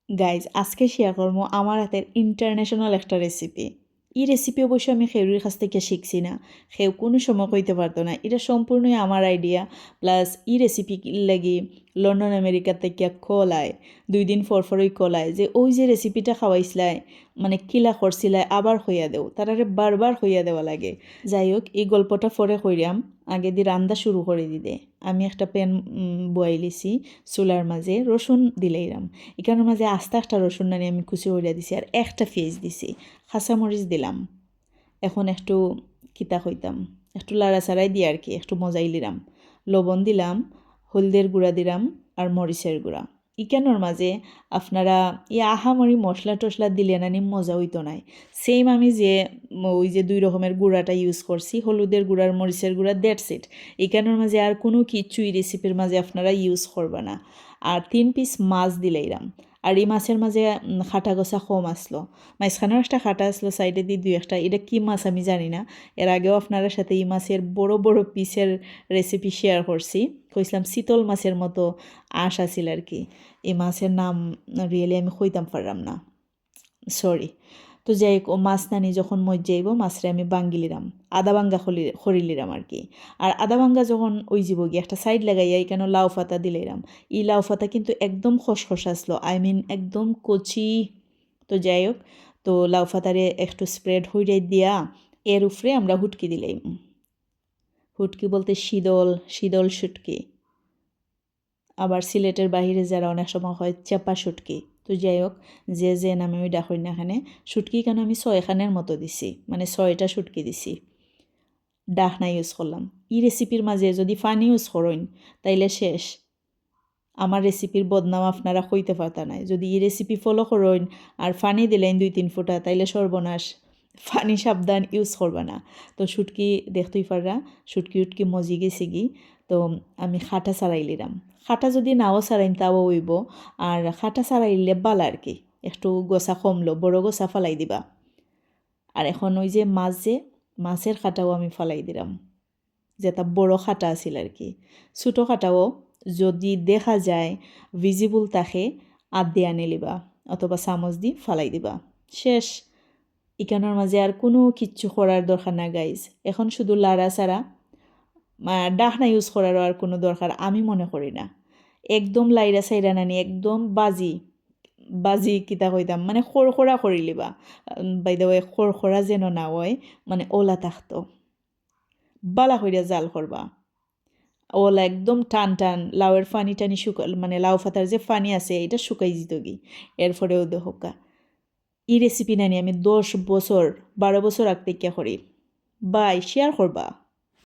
Guys আজকে share করবো আমার হাতের ইন্টারন্যাশনাল একটা রেসিপি। এই রেসিপি অবশ্য আমি খেউরির কাছ থেকে শিখছি না, খেউ কোনো সময় কইতে পারতো না। এটা সম্পূর্ণই আমার আইডিয়া। প্লাস এই রেসিপি লাগি লন্ডন আমেরিকা থেকে কল আয়, 2 দিন পরই কল আয় যে ওই যে রেসিপিটা খাওয়াইছিলাই, মানে কিলা করছিলাই আবার হইয়া দেও, তারারে বারবার হইয়া দেওয়া লাগে। যাই হোক, এই গল্পটা পরে কইরাম, আগে দিয়ে রান্না শুরু করে দিদে। আমি একটা প্যান বয়াইলিছি, চুলার মাঝে রসুন দিলেইরাম। এখানের মাঝে আস্তে একটা রসুন নানি আমি কুচি করিয়া দিছি, আর একটা পেঁয়াজ দিছি, কাঁচামরিচ দিলাম। এখন একটু কিতা হইতাম, একটু লাড়াচাড়াই দিয়ে আর কি একটু মজাই লিরাম। লবণ দিলাম, হলদের গুঁড়া দিলাম, আর মরিচের গুঁড়া। ইকানোর মাঝে আপনারা আহামরি মশলা টশলা দিলে নানি মজা হইতো নাই। সেম আমি যে ওই যে 2 রকমের গুঁড়াটা ইউজ করছি, হলুদের গুঁড়ার মরিচের গুঁড়া, দ্যাটস ইট। ইকানোর মাঝে আর কোনো কিছুই রেসিপির মাঝে আপনারা ইউজ করবা না। আর 3 পিস মাছ দিলাইরাম। আর এই মাছের মাঝে খাটা গোছা কম আসলো, মাঝখানেও একটা খাটা আসলো, সাইডে দিয়ে 2-1টা। এটা কি মাছ আমি জানি না। এর আগেও আপনার সাথে এই মাছের বড় বড় পিসের রেসিপি শেয়ার করছি, কইছিলাম চিতল মাছের মতো আঁশ আছিল আর কি। এই মাছের নাম রিয়েলি আমি কইতাম পারলাম না, সরি। তো যাই হোক, ও মাছ নানি যখন মজ্জাইব মাছরে আমি বাঙ্গি লিরাম, আদা বাঙ্গা খড়ি লিরাম আর কি। আর আদা বাঙ্গা যখন ওই যাব গিয়ে একটা সাইড লাগাইয়া কেন লাউ পাতা দিলাম। এই লাউ পাতা কিন্তু একদম খসখস আসলো, আই মিন একদম কচি। তো যাই হোক, তো লাউ পাতারে একটু স্প্রেড হইয়াই দিয়া এর উপরে আমরা হুটকি দিলাম। হুটকি বলতে শীতল শীতল শুটকি, আবার সিলেটের বাহিরে যারা অনেক সময় হয় চাপা শুটকি। তো যাই হোক, যে যে নামে ওই ডাকই না, এখানে শুটকি কেন আমি 6খানের মতো দিছি, মানে 6টা শুটকি দিছি, ডাকনা ইউজ করলাম। এই রেসিপির মাঝে যদি ফানি ইউজ করেন তাইলে শেষ, আমার রেসিপির বদনাম আপনারা কইতে পারতা নাই। যদি এই রেসিপি ফলো করেন আর ফানি দিলেন 2-3 ফোঁটা, তাইলে সর্বনাশ। ফানি সাবধান, ইউজ করবা না। তো শুটকি দেখতেই পাররা, শুটকি উটকি মজি গেছি গি। তো আমি খাটা ছাড়াইলিরাম। খাটা যদি নাও ছাড়াইন তাও হইব, আর খাটা ছাড়াইলে বাল আর কি, একটু গোসা কমলো, বড় গোসা ফালাই দিবা। আর এখন ওই যে মাছ, যে মাছের খাটাও আমি ফালাই দিলাম, যেটা বড় খাটা আছিল আর কি। ছোটো খাটাও যদি দেখা যায় ভিজিবল থাকে, আধ আনি লিবা, অথবা চামচ দি ফালাই দিবা, শেষ। ইকানোর মাঝে আর কোনো কিচ্ছু করার দরকার না গাইজ। এখন শুধু লাড়া ছাড়া, ডাকনা ইউজ করারও আর কোনো দরকার আমি মনে করি না। একদম লাইরা সাইরা নানি একদম বাজি বাজি কিতা কইতাম, মানে খড়খড়া করি লিবা। বাই দ্য ওয়ে, খড়খড়া যেন না হয়, মানে ওলা থাকতো, বালা কইরা জাল করবা। ওলা একদম টান টান লাউয়ের ফানি টানি মানে লাউ ফাতার যে ফানি আছে এটা শুকাই যেত গি। এরপরেও দেহকা এই রেসিপি নানি আমি 10 বছর 12 বছর আগ থেকে করি। বাই শেয়ার করবা।